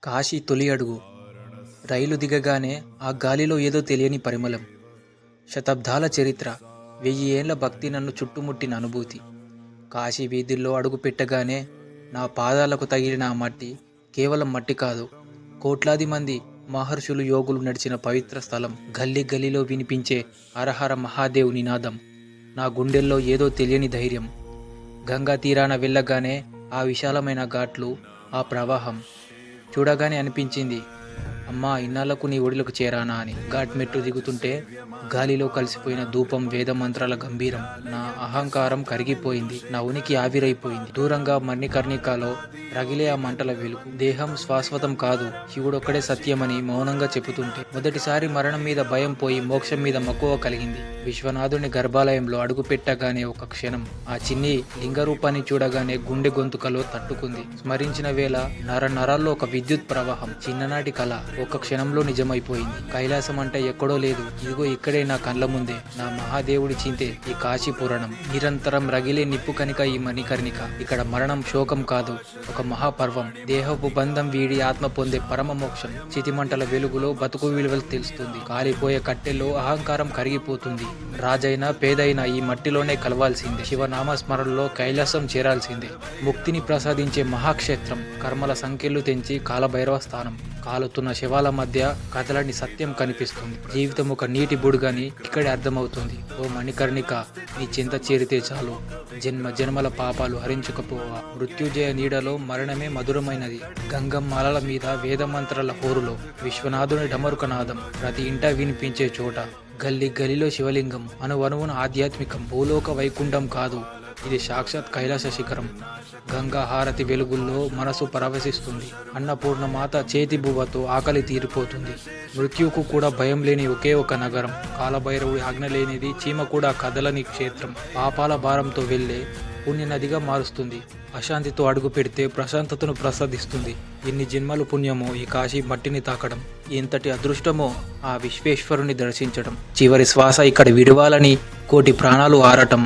కాశీ తొలి అడుగు. రైలు దిగగానే ఆ గాలిలో ఏదో తెలియని పరిమళం. శతాబ్దాల చరిత్ర, 1000 ఏండ్ల భక్తి నన్ను చుట్టుముట్టిన అనుభూతి. కాశీ వీధుల్లో అడుగు పెట్టగానే నా పాదాలకు తగిలిన ఆ మట్టి కేవలం మట్టి కాదు, కోట్లాది మంది మహర్షులు యోగులు నడిచిన పవిత్ర స్థలం. గల్లీ గల్లీలో వినిపించే హరహర మహాదేవ్ నినాదం, నా గుండెల్లో ఏదో తెలియని ధైర్యం. గంగా తీరాన వెళ్ళగానే ఆ విశాలమైన ఘాట్లు, ఆ ప్రవాహం చూడగానే అనిపించింది, అమ్మా ఇన్నాళ్లకు నీ ఒడిలోకి చేరానా అని. ఘాట్ మెట్లు దిగుతుంటే గాలిలో కలిసిపోయిన ధూపం, వేద మంత్రాల గంభీరం. నా అహంకారం కరిగిపోయింది, నా ఉనికి ఆవిరైపోయింది. దూరంగా మణికర్ణికలో రగిలే ఆ మంటల వెలుగు. దేహం శాశ్వతం కాదు, శివుడొక్కడే సత్యమని మౌనంగా చెబుతుంటే మొదటిసారి మరణం మీద భయం పోయి మోక్షం మీద మక్కువ కలిగింది. విశ్వనాథుని గర్భాలయంలో అడుగు పెట్టగానే ఒక క్షణం ఆ చిన్ని లింగరూపాన్ని చూడగానే గుండె గొంతుకలో తట్టుకుంది. స్మరించిన వేళ నర నరాల్లో ఒక విద్యుత్ ప్రవాహం. చిన్ననాటి కళ ఒక క్షణంలో నిజమైపోయింది. కైలాసం అంటే ఎక్కడో లేదు, ఇదిగో ఇక్కడే నా కళ్ళ ముందే. నా మహాదేవుడి చింతే ఈ కాశీ పురాణం. నిరంతరం రగిలే నిప్పు కనిక ఈ మణికర్ణిక. ఇక్కడ మరణం శోకం కాదు, ఒక మహాపర్వం. దేహపు బంధం వీడి ఆత్మ పొందే పరమ మోక్షం. చితిమంటల వెలుగులో బతుకు విలువలు తెలుస్తుంది. కాలిపోయే కట్టెల్లో అహంకారం కరిగిపోతుంది. రాజైనా పేదైనా ఈ మట్టిలోనే కలవాల్సిందే. శివనామ స్మరణలో కైలాసం చేరాల్సిందే. ముక్తిని ప్రసాదించే మహాక్షేత్రం. కర్మల సంఖ్యలు తెంచి కాలభైరవ స్థానం. కాలుతున్న శవాల మధ్య కథలని సత్యం కనిపిస్తుంది. జీవితం ఒక నీటి బుడుగని ఇక్కడే అర్థమవుతుంది. ఓ మణికర్ణిక, నీ చింత చేరితే చాలు, జన్మ జన్మల పాపాలు హరించుకపోవా. మృత్యుజయ నీడలో మరణమే మధురమైనది. గంగమ్మ అలల మీద వేదమంత్రాల హోరులో విశ్వనాథుని డమరుకనాదం ప్రతి ఇంట వినిపించే చోట. గల్లీ గలిలో శివలింగం, అణువణువున ఆధ్యాత్మికం. భూలోక వైకుంఠం కాదు, ఇది సాక్షాత్ కైలాస శిఖరం. గంగా హారతి వెలుగుల్లో మనసు పరవశిస్తుంది. అన్నపూర్ణమాత చేతి బువ్వతో ఆకలి తీరిపోతుంది. మృత్యువుకు కూడా భయం లేని ఒకే ఒక నగరం. కాలభైరవుడి ఆజ్ఞ లేనిది చీమ కూడా కదలని క్షేత్రం. పాపాల భారంతో వెళ్ళే పుణ్యనదిగా మారుస్తుంది. అశాంతితో అడుగు పెడితే ప్రశాంతతను ప్రసాదిస్తుంది. ఎన్ని జన్మలు పుణ్యమో ఈ కాశీ మట్టిని తాకడం, ఎంతటి అదృష్టమో ఆ విశ్వేశ్వరుని దర్శించడం. చివరి శ్వాస ఇక్కడ విడవాలని కోటి ప్రాణాలు ఆరటం.